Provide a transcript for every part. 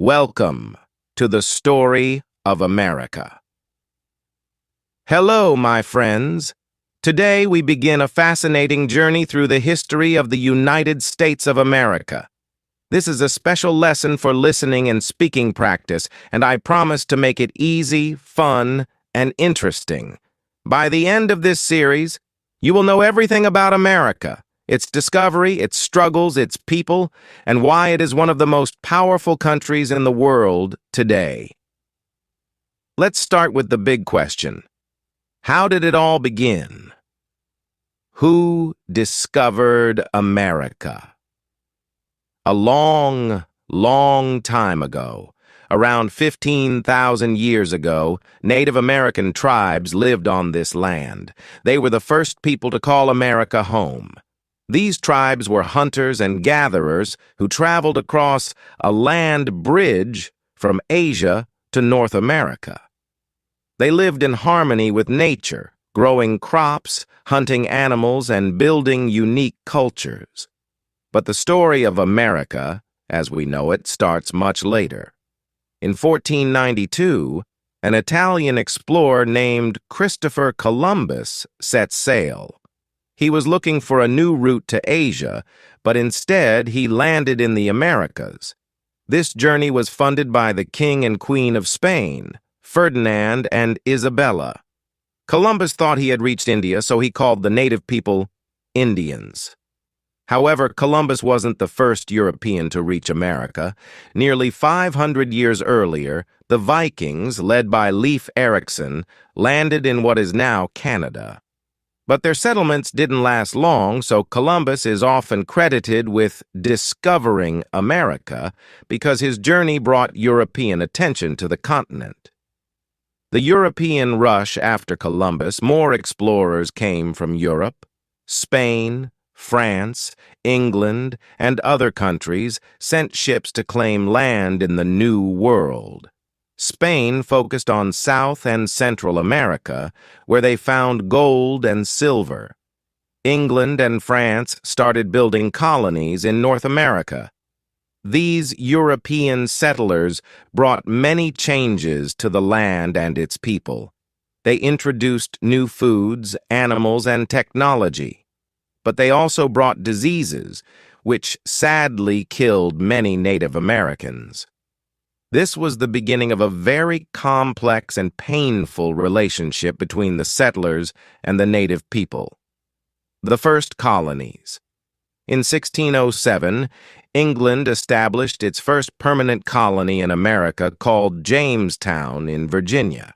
Welcome to the story of America. Hello, my friends. Today we begin a fascinating journey through the history of the United States of America. This is a special lesson for listening and speaking practice, and I promise to make it easy, fun, and interesting. By the end of this series, you will know everything about America, its discovery, its struggles, its people, and why it is one of the most powerful countries in the world today. Let's start with the big question. How did it all begin? Who discovered America? A long, long time ago, around 15,000 years ago, Native American tribes lived on this land. They were the first people to call America home. These tribes were hunters and gatherers who traveled across a land bridge from Asia to North America. They lived in harmony with nature, growing crops, hunting animals, and building unique cultures. But the story of America, as we know it, starts much later. In 1492, an Italian explorer named Christopher Columbus set sail. He was looking for a new route to Asia, but instead he landed in the Americas. This journey was funded by the King and Queen of Spain, Ferdinand and Isabella. Columbus thought he had reached India, so he called the native people Indians. However, Columbus wasn't the first European to reach America. Nearly 500 years earlier, the Vikings, led by Leif Erikson, landed in what is now Canada. But their settlements didn't last long, so Columbus is often credited with discovering America because his journey brought European attention to the continent. The European rush after Columbus, more explorers came from Europe. Spain, France, England, and other countries sent ships to claim land in the New World. Spain focused on South and Central America, where they found gold and silver. England and France started building colonies in North America. These European settlers brought many changes to the land and its people. They introduced new foods, animals, and technology. But they also brought diseases, which sadly killed many Native Americans. This was the beginning of a very complex and painful relationship between the settlers and the native people. The first colonies. In 1607, England established its first permanent colony in America called Jamestown in Virginia.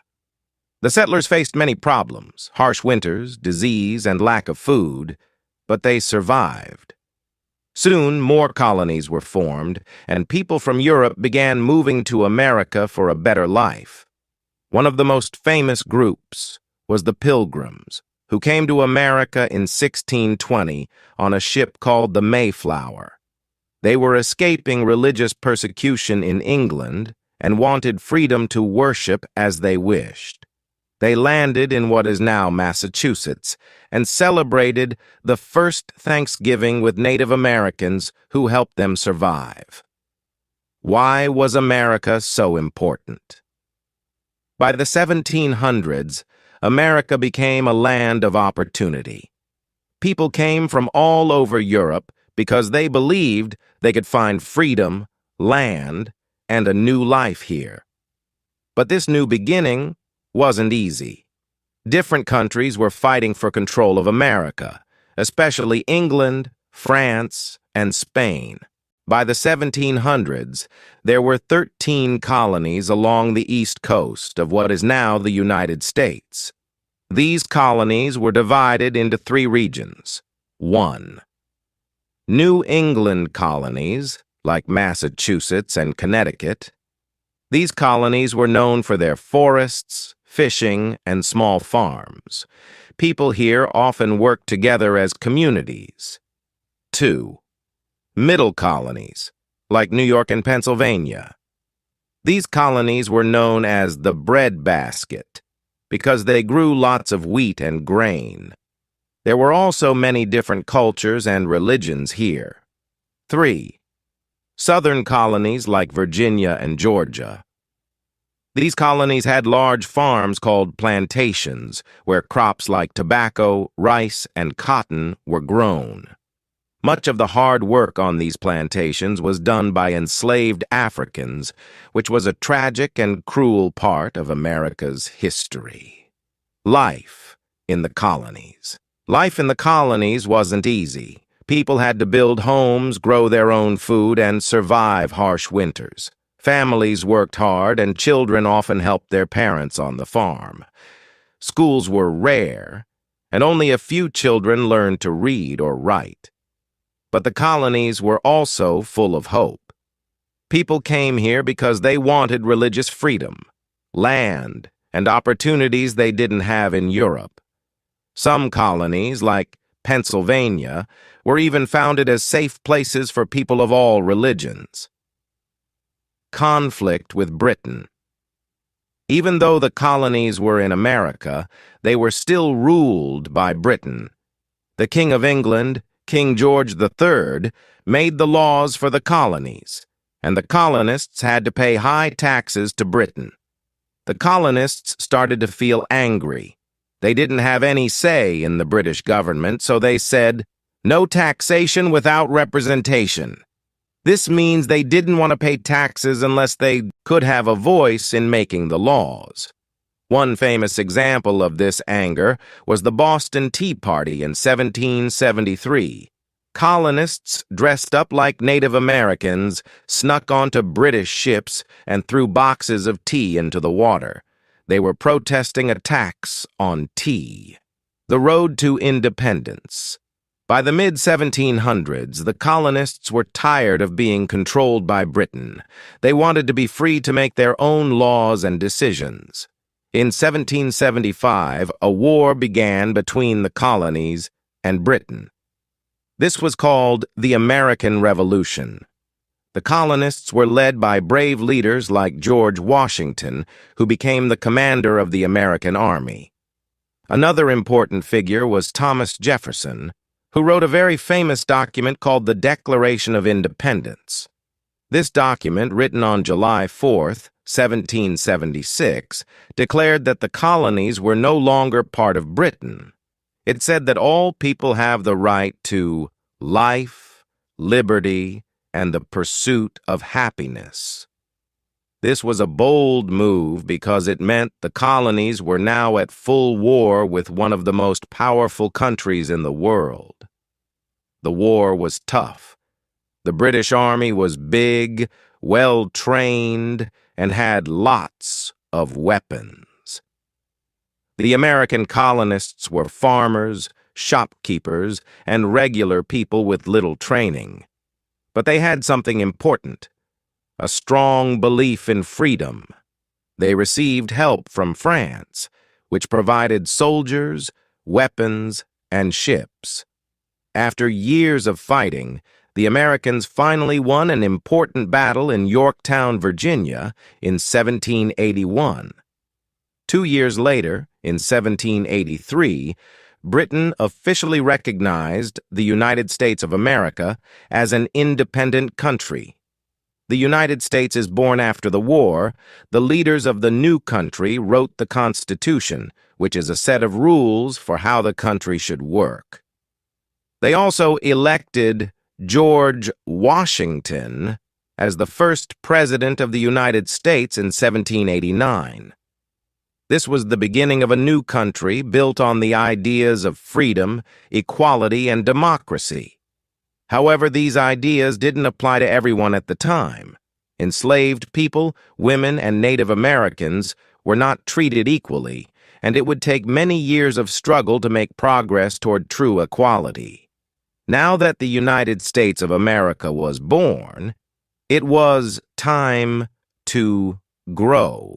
The settlers faced many problems, harsh winters, disease, and lack of food, but they survived. Soon, more colonies were formed, and people from Europe began moving to America for a better life. One of the most famous groups was the Pilgrims, who came to America in 1620 on a ship called the Mayflower. They were escaping religious persecution in England and wanted freedom to worship as they wished. They landed in what is now Massachusetts and celebrated the first Thanksgiving with Native Americans who helped them survive. Why was America so important? By the 1700s, America became a land of opportunity. People came from all over Europe because they believed they could find freedom, land, and a new life here. But this new beginning wasn't easy. Different countries were fighting for control of America, especially England, France, and Spain. By the 1700s, there were 13 colonies along the east coast of what is now the United States. These colonies were divided into 3 regions. 1. New England colonies, like Massachusetts and Connecticut. These colonies were known for their forests, fishing, and small farms. People here often worked together as communities. 2. Middle colonies, like New York and Pennsylvania. These colonies were known as the breadbasket because they grew lots of wheat and grain. There were also many different cultures and religions here. 3. southern colonies like Virginia and Georgia. These colonies had large farms called plantations, where crops like tobacco, rice, and cotton were grown. Much of the hard work on these plantations was done by enslaved Africans, which was a tragic and cruel part of America's history. Life in the colonies. Life in the colonies wasn't easy. People had to build homes, grow their own food, and survive harsh winters. Families worked hard, and children often helped their parents on the farm. Schools were rare, and only a few children learned to read or write. But the colonies were also full of hope. People came here because they wanted religious freedom, land, and opportunities they didn't have in Europe. Some colonies, like Pennsylvania, were even founded as safe places for people of all religions. Conflict with Britain. Even though the colonies were in America, they were still ruled by Britain. The King of England, King George III, made the laws for the colonies, and the colonists had to pay high taxes to Britain. The colonists started to feel angry. They didn't have any say in the British government, so they said, "No taxation without representation." This means they didn't want to pay taxes unless they could have a voice in making the laws. One famous example of this anger was the Boston Tea Party in 1773. Colonists dressed up like Native Americans snuck onto British ships and threw boxes of tea into the water. They were protesting a tax on tea. The road to independence. By the mid-1700s, the colonists were tired of being controlled by Britain. They wanted to be free to make their own laws and decisions. In 1775, a war began between the colonies and Britain. This was called the American Revolution. The colonists were led by brave leaders like George Washington, who became the commander of the American Army. Another important figure was Thomas Jefferson, who wrote a very famous document called the Declaration of Independence. This document, written on July 4th, 1776, declared that the colonies were no longer part of Britain. It said that all people have the right to life, liberty, and the pursuit of happiness. This was a bold move because it meant the colonies were now at full war with one of the most powerful countries in the world. The war was tough. The British Army was big, well-trained, and had lots of weapons. The American colonists were farmers, shopkeepers, and regular people with little training. But they had something important: a strong belief in freedom. They received help from France, which provided soldiers, weapons, and ships. After years of fighting, the Americans finally won an important battle in Yorktown, Virginia, in 1781. 2 years later, in 1783, Britain officially recognized the United States of America as an independent country. The United States is born after the war. The leaders of the new country wrote the Constitution, which is a set of rules for how the country should work. They also elected George Washington as the first president of the United States in 1789. This was the beginning of a new country built on the ideas of freedom, equality, and democracy. However, these ideas didn't apply to everyone at the time. Enslaved people, women, and Native Americans were not treated equally, and it would take many years of struggle to make progress toward true equality. Now that the United States of America was born, it was time to grow.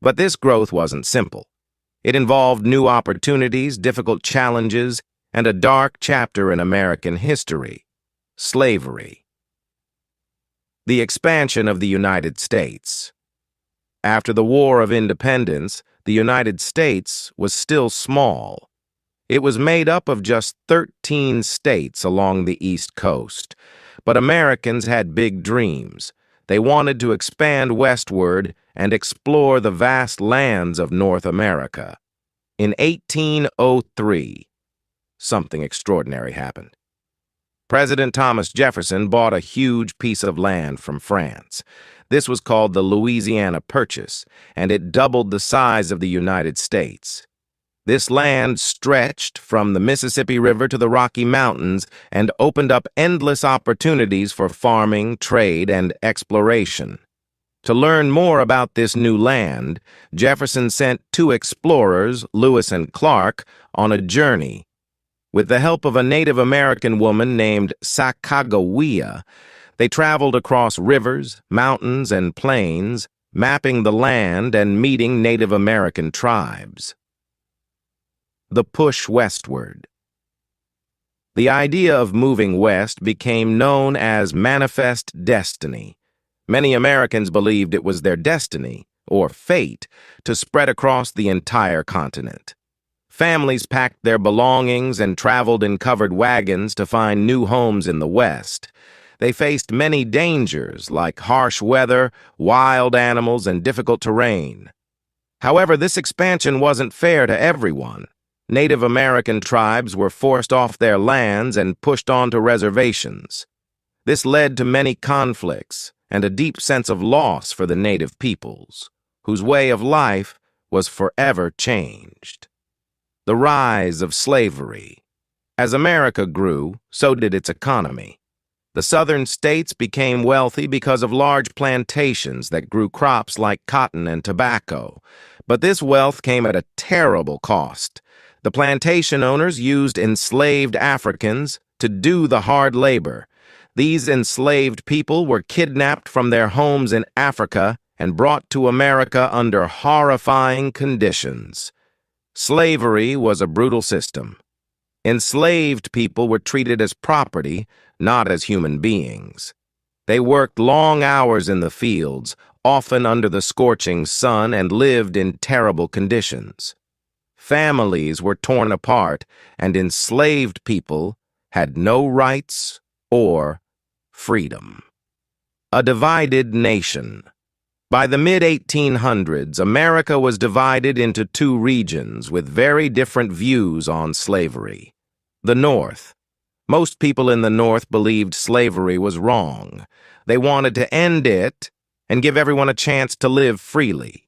But this growth wasn't simple. It involved new opportunities, difficult challenges, and a dark chapter in American history: slavery. The expansion of the United States. After the War of Independence, the United States was still small. It was made up of just 13 states along the East Coast, But Americans had big dreams. They wanted to expand westward and explore the vast lands of North America. In 1803, something extraordinary happened. President Thomas Jefferson bought a huge piece of land from France. This was called the Louisiana Purchase, and it doubled the size of the United States. This land stretched from the Mississippi River to the Rocky Mountains and opened up endless opportunities for farming, trade, and exploration. To learn more about this new land, Jefferson sent two explorers, Lewis and Clark, on a journey. With the help of a Native American woman named Sacagawea, they traveled across rivers, mountains, and plains, mapping the land and meeting Native American tribes. The push westward. The idea of moving west became known as manifest destiny. Many Americans believed it was their destiny, or fate, to spread across the entire continent. Families packed their belongings and traveled in covered wagons to find new homes in the West. They faced many dangers, like harsh weather, wild animals, and difficult terrain. However, this expansion wasn't fair to everyone. Native American tribes were forced off their lands and pushed onto reservations. This led to many conflicts and a deep sense of loss for the native peoples, whose way of life was forever changed. The rise of slavery. As America grew, so did its economy. The southern states became wealthy because of large plantations that grew crops like cotton and tobacco. But this wealth came at a terrible cost. The plantation owners used enslaved Africans to do the hard labor. These enslaved people were kidnapped from their homes in Africa and brought to America under horrifying conditions. Slavery was a brutal system. Enslaved people were treated as property, not as human beings. They worked long hours in the fields, often under the scorching sun, and lived in terrible conditions. Families were torn apart, and enslaved people had no rights or freedom. A divided nation. By the mid-1800s, America was divided into two regions with very different views on slavery. The North. Most people in the North believed slavery was wrong. They wanted to end it and give everyone a chance to live freely.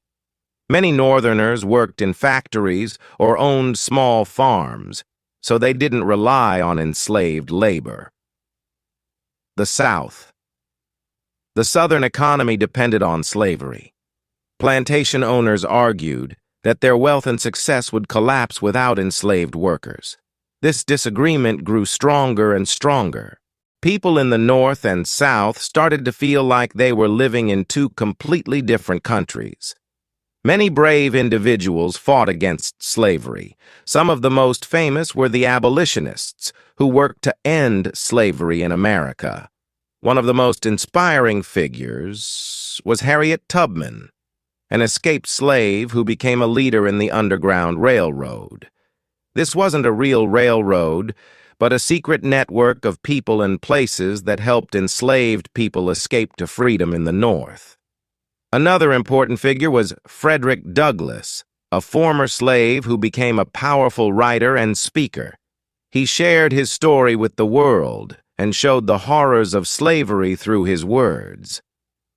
Many Northerners worked in factories or owned small farms, so they didn't rely on enslaved labor. The South. The Southern economy depended on slavery. Plantation owners argued that their wealth and success would collapse without enslaved workers. This disagreement grew stronger and stronger. People in the North and South started to feel like they were living in two completely different countries. Many brave individuals fought against slavery. Some of the most famous were the abolitionists, who worked to end slavery in America. One of the most inspiring figures was Harriet Tubman, an escaped slave who became a leader in the Underground Railroad. This wasn't a real railroad, but a secret network of people and places that helped enslaved people escape to freedom in the North. Another important figure was Frederick Douglass, a former slave who became a powerful writer and speaker. He shared his story with the world and showed the horrors of slavery through his words.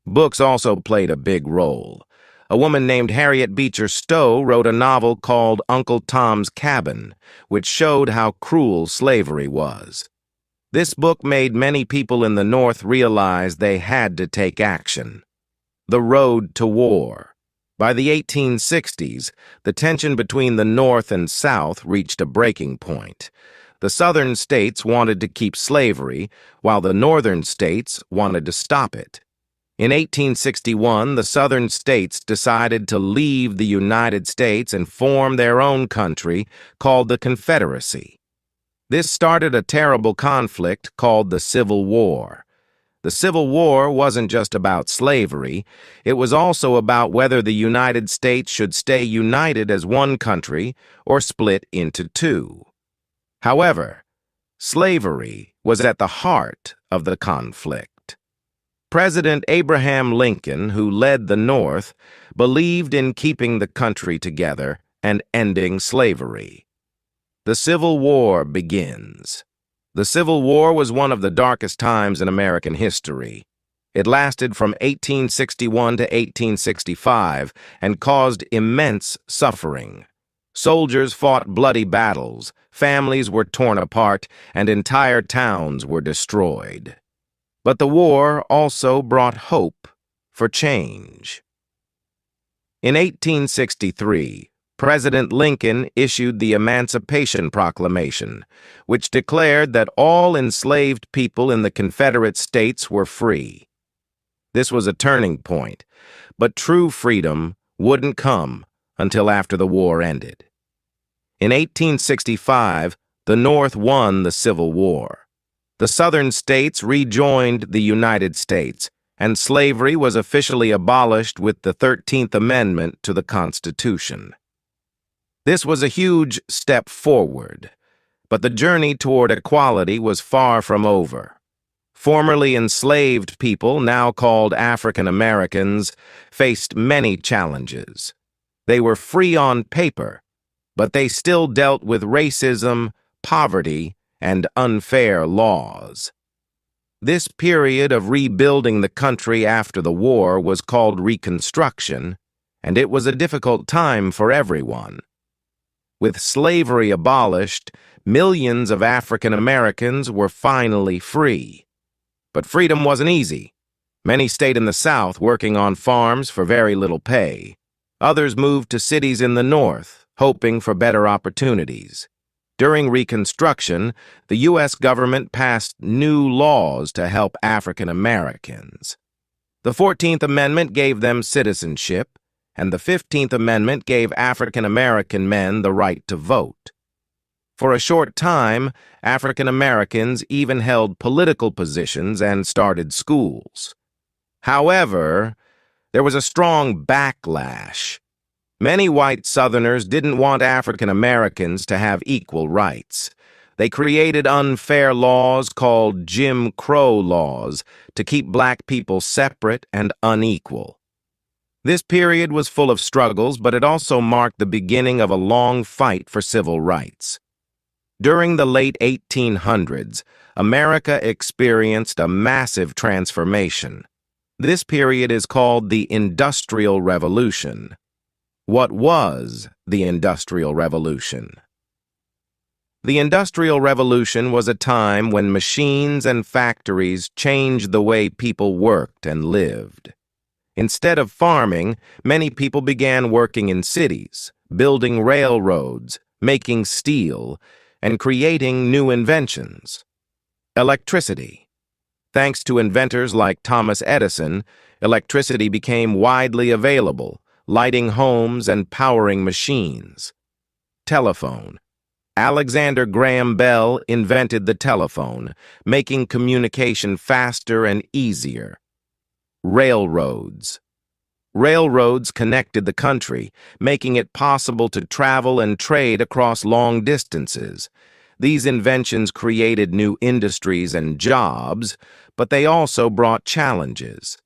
Books also played a big role. A woman named Harriet Beecher Stowe wrote a novel called Uncle Tom's Cabin, which showed how cruel slavery was. This book made many people in the North realize they had to take action. The road to war. By the 1860s, the tension between the North and South reached a breaking point. The Southern states wanted to keep slavery, while the Northern states wanted to stop it. In 1861, the Southern states decided to leave the United States and form their own country, called the Confederacy. This started a terrible conflict called the Civil War. The Civil War wasn't just about slavery, it was also about whether the United States should stay united as one country or split into two. However, Slavery was at the heart of the conflict. President Abraham Lincoln, who led the North, believed in keeping the country together and ending slavery. The Civil War begins. The Civil War was one of the darkest times in American history. It lasted from 1861 to 1865 and caused immense suffering. Soldiers fought bloody battles, families were torn apart, and entire towns were destroyed. But the war also brought hope for change. In 1863, President Lincoln issued the Emancipation Proclamation, which declared that all enslaved people in the Confederate States were free. This was a turning point, but true freedom wouldn't come until after the war ended. In 1865, the North won the Civil War. The Southern states rejoined the United States, and slavery was officially abolished with the 13th Amendment to the Constitution. This was a huge step forward, but the journey toward equality was far from over. Formerly enslaved people, now called African Americans, faced many challenges. They were free on paper, but they still dealt with racism, poverty, and unfair laws. This period of rebuilding the country after the war was called Reconstruction, and it was a difficult time for everyone. With slavery abolished, millions of African Americans were finally free. But freedom wasn't easy. Many stayed in the South working on farms for very little pay. Others moved to cities in the North, hoping for better opportunities. During Reconstruction, the U.S. government passed new laws to help African Americans. The 14th Amendment gave them citizenship, and the 15th Amendment gave African American men the right to vote. For a short time, African Americans even held political positions and started schools. However, there was a strong backlash. Many white Southerners didn't want African Americans to have equal rights. They created unfair laws called Jim Crow laws to keep black people separate and unequal. This period was full of struggles, but it also marked the beginning of a long fight for civil rights. During the late 1800s, America experienced a massive transformation. This period is called the Industrial Revolution. What was the Industrial Revolution? The Industrial Revolution was a time when machines and factories changed the way people worked and lived. Instead of farming, many people began working in cities, building railroads, making steel, and creating new inventions. Electricity. Thanks to inventors like Thomas Edison, electricity became widely available, lighting homes and powering machines. Telephone. Alexander Graham Bell invented the telephone, making communication faster and easier. Railroads. Railroads connected the country, making it possible to travel and trade across long distances. These inventions created new industries and jobs, but they also brought challenges.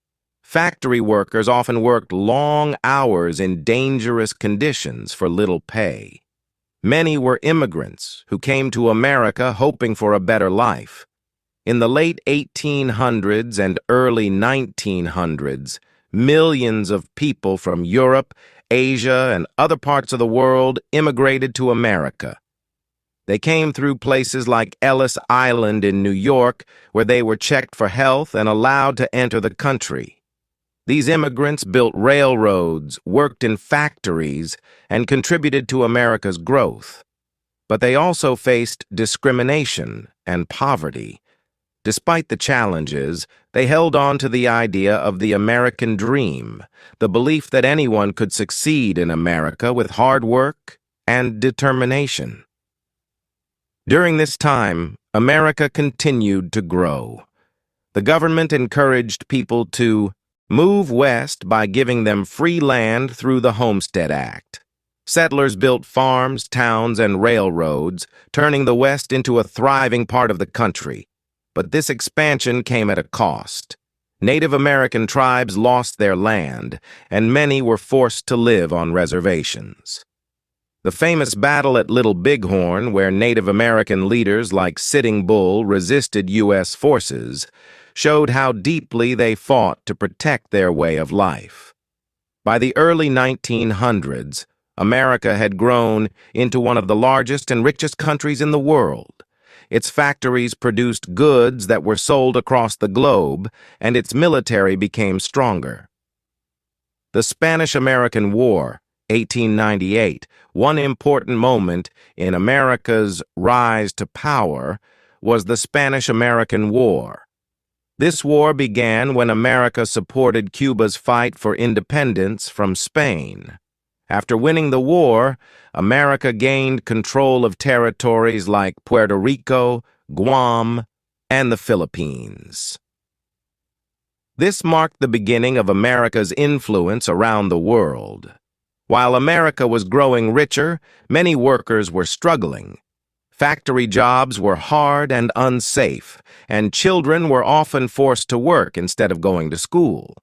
Factory workers often worked long hours in dangerous conditions for little pay. Many were immigrants who came to America hoping for a better life. In the late 1800s and early 1900s, millions of people from Europe, Asia, and other parts of the world immigrated to America. They came through places like Ellis Island in New York, where they were checked for health and allowed to enter the country. These immigrants built railroads, worked in factories, and contributed to America's growth. But they also faced discrimination and poverty. Despite the challenges, they held on to the idea of the American dream, the belief that anyone could succeed in America with hard work and determination. During this time, America continued to grow. The government encouraged people to move west by giving them free land through the Homestead Act. Settlers built farms, towns, and railroads, turning the West into a thriving part of the country. But this expansion came at a cost. Native American tribes lost their land, and many were forced to live on reservations. The famous battle at Little Bighorn, where Native American leaders like Sitting Bull resisted U.S. forces, showed how deeply they fought to protect their way of life. By the early 1900s, America had grown into one of the largest and richest countries in the world. Its factories produced goods that were sold across the globe, and its military became stronger. The Spanish-American War, 1898, one important moment in America's rise to power, was the Spanish-American War. This war began when America supported Cuba's fight for independence from Spain. After winning the war, America gained control of territories like Puerto Rico, Guam, and the Philippines. This marked the beginning of America's influence around the world. While America was growing richer, many workers were struggling. Factory jobs were hard and unsafe, and children were often forced to work instead of going to school.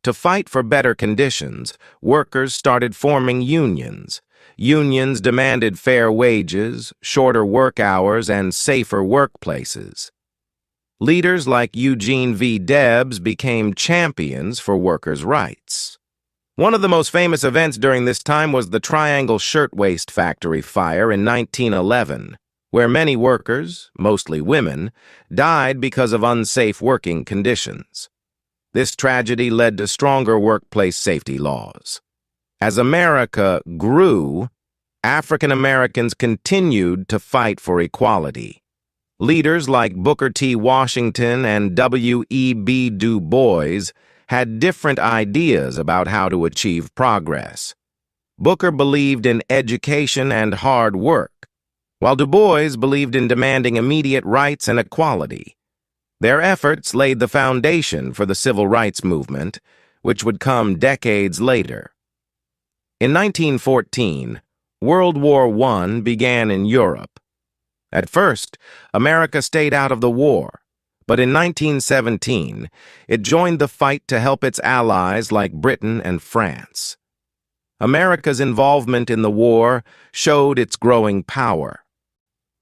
To fight for better conditions, workers started forming unions. Unions demanded fair wages, shorter work hours, and safer workplaces. Leaders like Eugene V. Debs became champions for workers' rights. One of the most famous events during this time was the Triangle Shirtwaist Factory fire in 1911, where many workers, mostly women, died because of unsafe working conditions. This tragedy led to stronger workplace safety laws. As America grew, African Americans continued to fight for equality. Leaders like Booker T. Washington and W.E.B. Du Bois had different ideas about how to achieve progress. Booker believed in education and hard work, while Du Bois believed in demanding immediate rights and equality. Their efforts laid the foundation for the civil rights movement, which would come decades later. In 1914, World War I began in Europe. At first, America stayed out of the war, but in 1917, it joined the fight to help its allies like Britain and France. America's involvement in the war showed its growing power.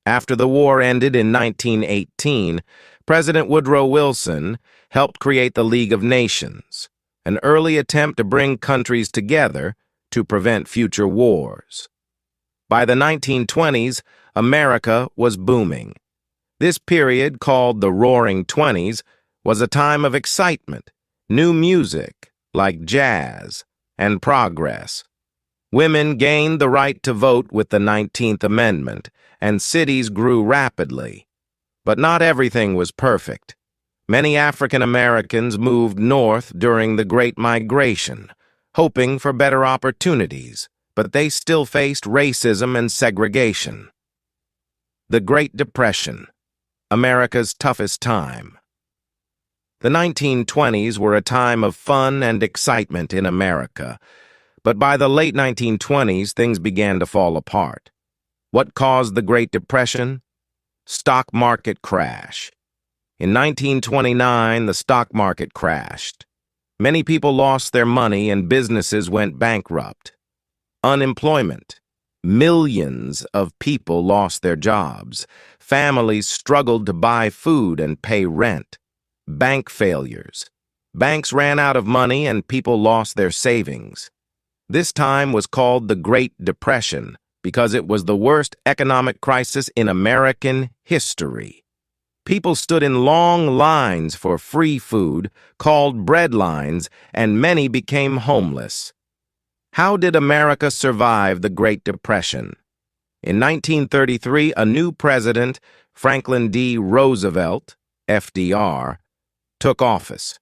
After the war ended in 1918, President Woodrow Wilson helped create the League of Nations, an early attempt to bring countries together to prevent future wars. By the 1920s, America was booming. This period, called the Roaring Twenties, was a time of excitement, new music, like jazz, and progress. Women gained the right to vote with the 19th Amendment, and cities grew rapidly. But not everything was perfect. Many African Americans moved north during the Great Migration, hoping for better opportunities, but they still faced racism and segregation. The Great Depression, America's toughest time. The 1920s were a time of fun and excitement in America, but by the late 1920s, things began to fall apart. What caused the Great Depression? Stock market crash. In 1929, the stock market crashed. Many people lost their money and businesses went bankrupt. Unemployment. Millions of people lost their jobs. Families struggled to buy food and pay rent. Bank failures. Banks ran out of money and people lost their savings. This time was called the Great Depression because it was the worst economic crisis in American history. People stood in long lines for free food, called bread lines, and many became homeless. How did America survive the Great Depression? In 1933, a new president, Franklin D. Roosevelt, FDR, took office.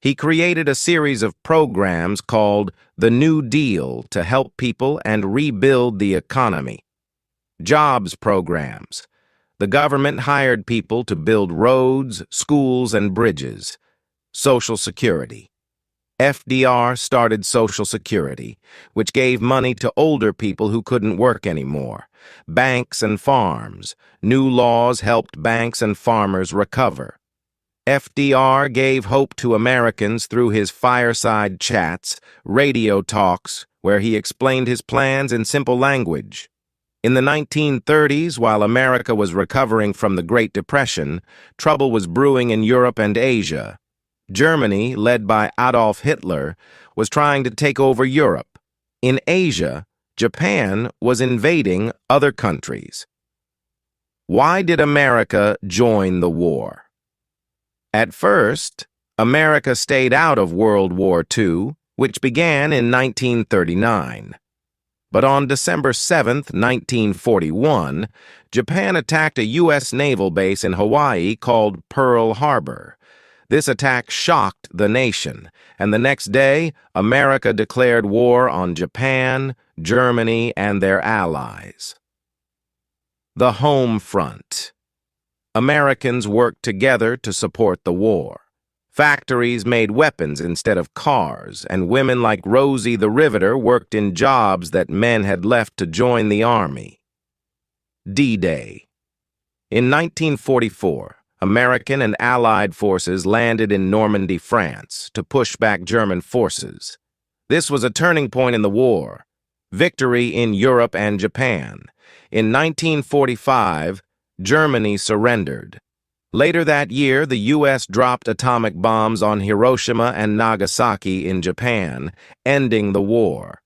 He created a series of programs called the New Deal to help people and rebuild the economy. Jobs programs. The government hired people to build roads, schools, and bridges. Social Security. FDR started Social Security, which gave money to older people who couldn't work anymore. Banks and farms. New laws helped banks and farmers recover. FDR gave hope to Americans through his fireside chats, radio talks, where he explained his plans in simple language. In the 1930s, while America was recovering from the Great Depression, trouble was brewing in Europe and Asia. Germany, led by Adolf Hitler, was trying to take over Europe. In Asia, Japan was invading other countries. Why did America join the war? At first, America stayed out of World War II, which began in 1939. But on December 7, 1941, Japan attacked a U.S. naval base in Hawaii called Pearl Harbor. This attack shocked the nation, and the next day, America declared war on Japan, Germany, and their allies. The home front. Americans worked together to support the war. Factories made weapons instead of cars, and women like Rosie the Riveter worked in jobs that men had left to join the army. D-Day. In 1944, American and Allied forces landed in Normandy, France, to push back German forces. This was a turning point in the war. Victory in Europe and Japan. In 1945, Germany surrendered. Later that year, the U.S. dropped atomic bombs on Hiroshima and Nagasaki in Japan, ending the war.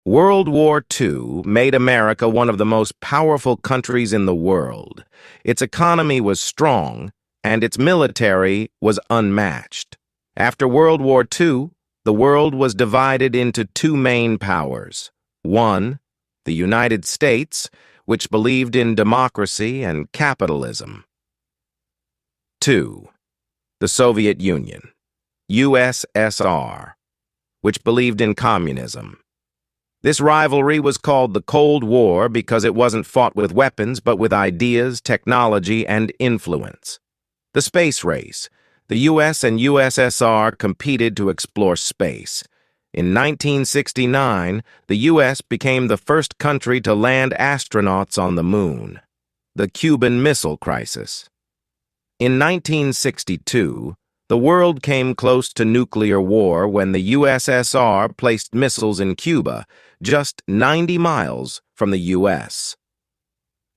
World War II made America one of the most powerful countries in the world. Its economy was strong, and its military was unmatched. After World War II, the world was divided into two main powers. One, the United States, which believed in democracy and capitalism. 2. The Soviet Union, USSR, which believed in communism. This rivalry was called the Cold War because it wasn't fought with weapons but with ideas, technology, and influence. The space race. The US and USSR competed to explore space. In 1969, the US became the first country to land astronauts on the moon. The Cuban Missile Crisis. In 1962, the world came close to nuclear war when the USSR placed missiles in Cuba, just 90 miles from the U.S.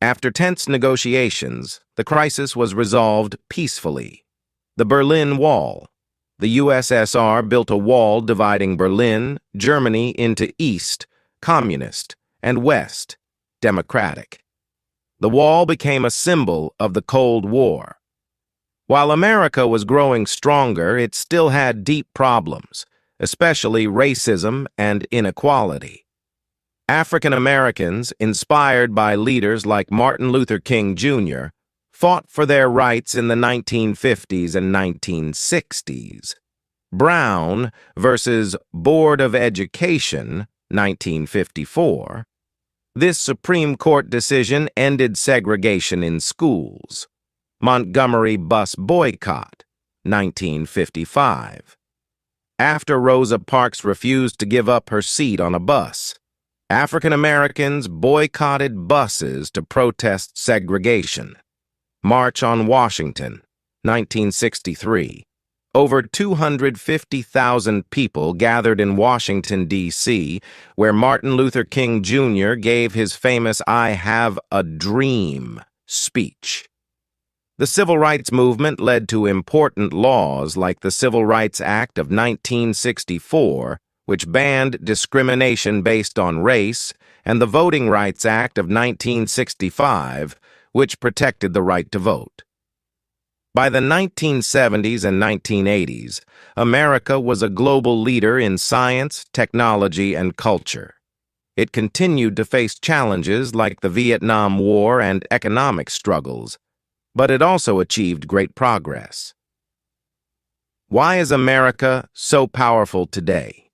After tense negotiations, the crisis was resolved peacefully. The Berlin Wall. The USSR built a wall dividing Berlin, Germany, into East, communist, and West, democratic. The wall became a symbol of the Cold War. While America was growing stronger, it still had deep problems, especially racism and inequality. African Americans, inspired by leaders like Martin Luther King Jr., fought for their rights in the 1950s and 1960s. Brown versus Board of Education, 1954. This Supreme Court decision ended segregation in schools. Montgomery bus boycott, 1955. After Rosa Parks refused to give up her seat on a bus, African Americans boycotted buses to protest segregation. March on Washington, 1963. Over 250,000 people gathered in Washington, D.C., where Martin Luther King Jr. gave his famous "I Have a Dream" speech. The Civil Rights Movement led to important laws like the Civil Rights Act of 1964, which banned discrimination based on race, and the Voting Rights Act of 1965, which protected the right to vote. By the 1970s and 1980s, America was a global leader in science, technology, and culture. It continued to face challenges like the Vietnam War and economic struggles, but it also achieved great progress. Why is America so powerful today?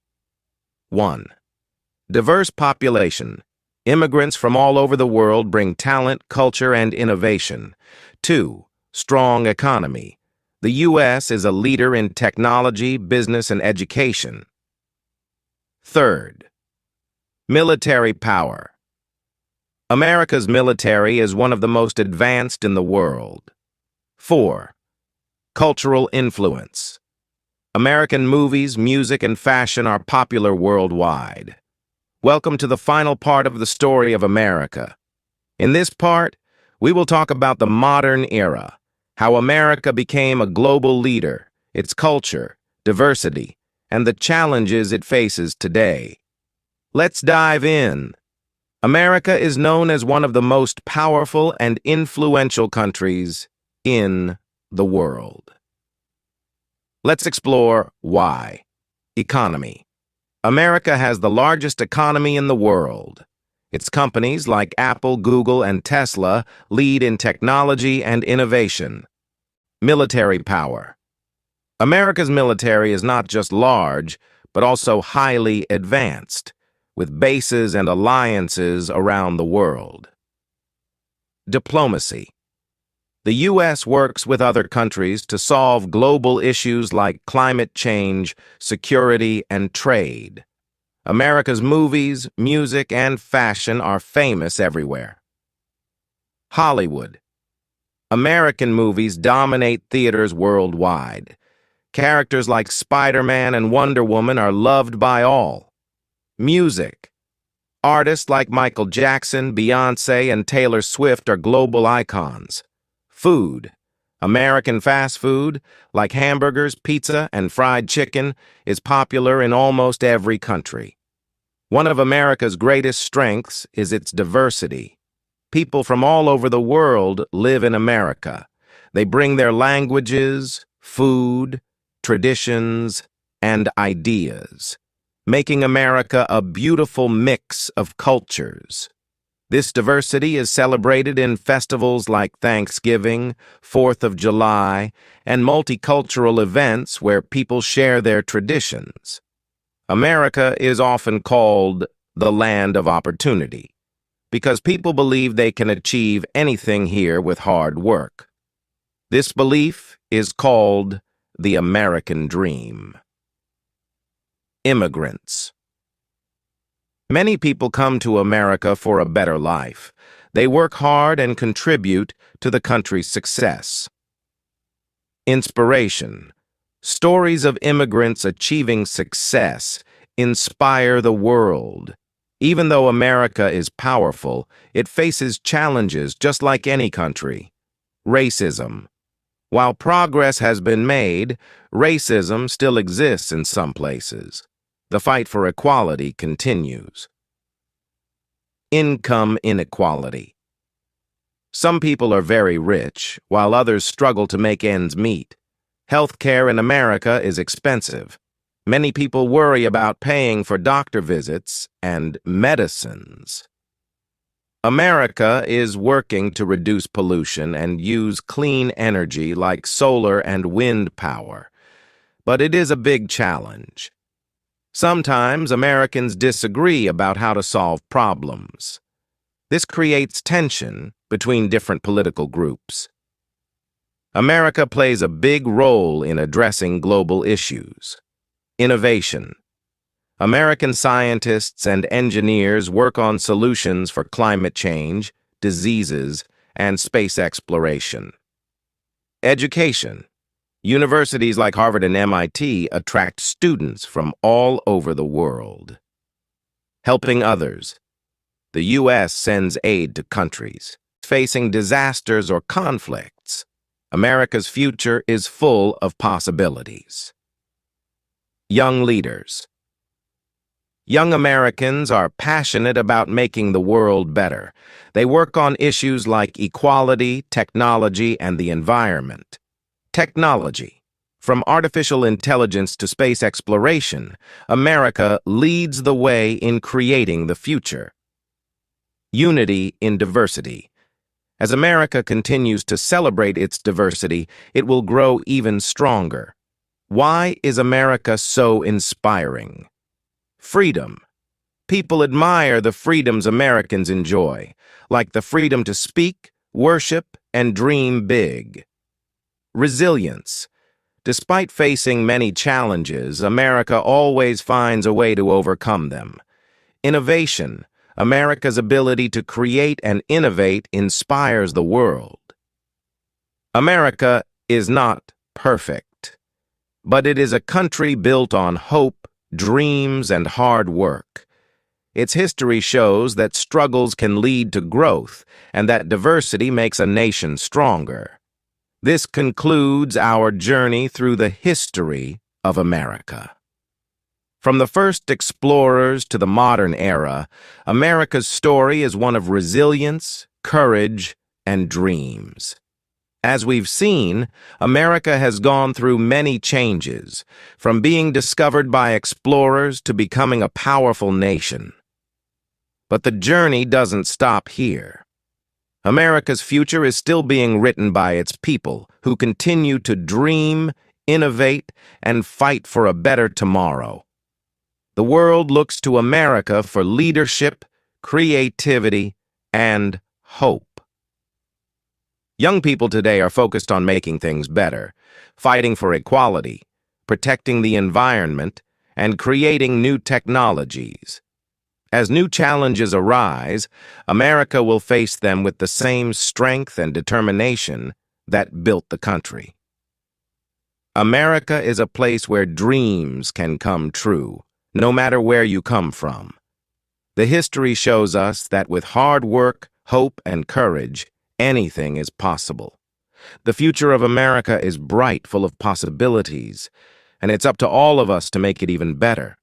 1. Diverse population. Immigrants from all over the world bring talent, culture, and innovation. 2. Strong economy. The U.S. is a leader in technology, business, and education. Third, military power. America's military is one of the most advanced in the world. 4. Cultural influence. American movies, music, and fashion are popular worldwide. Welcome to the final part of the story of America. In this part, we will talk about the modern era, how America became a global leader, its culture, diversity, and the challenges it faces today. Let's dive in. America is known as one of the most powerful and influential countries in the world. Let's explore why. Economy. America has the largest economy in the world. Its companies like Apple, Google, and Tesla lead in technology and innovation. Military power. America's military is not just large, but also highly advanced, with bases and alliances around the world. Diplomacy. The U.S. works with other countries to solve global issues like climate change, security, and trade. America's movies, music, and fashion are famous everywhere. Hollywood. American movies dominate theaters worldwide. Characters like Spider-Man and Wonder Woman are loved by all. Music. Artists like Michael Jackson, Beyoncé, and Taylor Swift are global icons. Food. American fast food, like hamburgers, pizza, and fried chicken, is popular in almost every country. One of America's greatest strengths is its diversity. People from all over the world live in America. They bring their languages, food, traditions, and ideas, making America a beautiful mix of cultures. This diversity is celebrated in festivals like Thanksgiving, 4th of July, and multicultural events where people share their traditions. America is often called the land of opportunity because people believe they can achieve anything here with hard work. This belief is called the American dream. Immigrants. Many people come to America for a better life. They work hard and contribute to the country's success. Inspiration. Stories of immigrants achieving success inspire the world. Even though America is powerful, it faces challenges just like any country. Racism. While progress has been made, racism still exists in some places. The fight for equality continues. Income inequality. Some people are very rich, while others struggle to make ends meet. Healthcare in America is expensive. Many people worry about paying for doctor visits and medicines. America is working to reduce pollution and use clean energy like solar and wind power. But it is a big challenge. Sometimes Americans disagree about how to solve problems. This creates tension between different political groups. America plays a big role in addressing global issues. Innovation. American scientists and engineers work on solutions for climate change, diseases, and space exploration. Education. Universities like Harvard and MIT attract students from all over the world. Helping others. The U.S. sends aid to countries facing disasters or conflicts. America's future is full of possibilities. Young leaders. Young Americans are passionate about making the world better. They work on issues like equality, technology, and the environment. Technology. From artificial intelligence to space exploration, America leads the way in creating the future. Unity in diversity. As America continues to celebrate its diversity, it will grow even stronger. Why is America so inspiring? Freedom. People admire the freedoms Americans enjoy, like the freedom to speak, worship, and dream big. Resilience. Despite facing many challenges, America always finds a way to overcome them. Innovation, America's ability to create and innovate, inspires the world. America is not perfect, but it is a country built on hope, dreams, and hard work. Its history shows that struggles can lead to growth and that diversity makes a nation stronger. This concludes our journey through the history of America. From the first explorers to the modern era, America's story is one of resilience, courage, and dreams. As we've seen, America has gone through many changes, from being discovered by explorers to becoming a powerful nation. But the journey doesn't stop here. America's future is still being written by its people, who continue to dream, innovate, and fight for a better tomorrow. The world looks to America for leadership, creativity, and hope. Young people today are focused on making things better, fighting for equality, protecting the environment, and creating new technologies. As new challenges arise, America will face them with the same strength and determination that built the country. America is a place where dreams can come true, no matter where you come from. The history shows us that with hard work, hope, and courage, anything is possible. The future of America is bright, full of possibilities, and it's up to all of us to make it even better.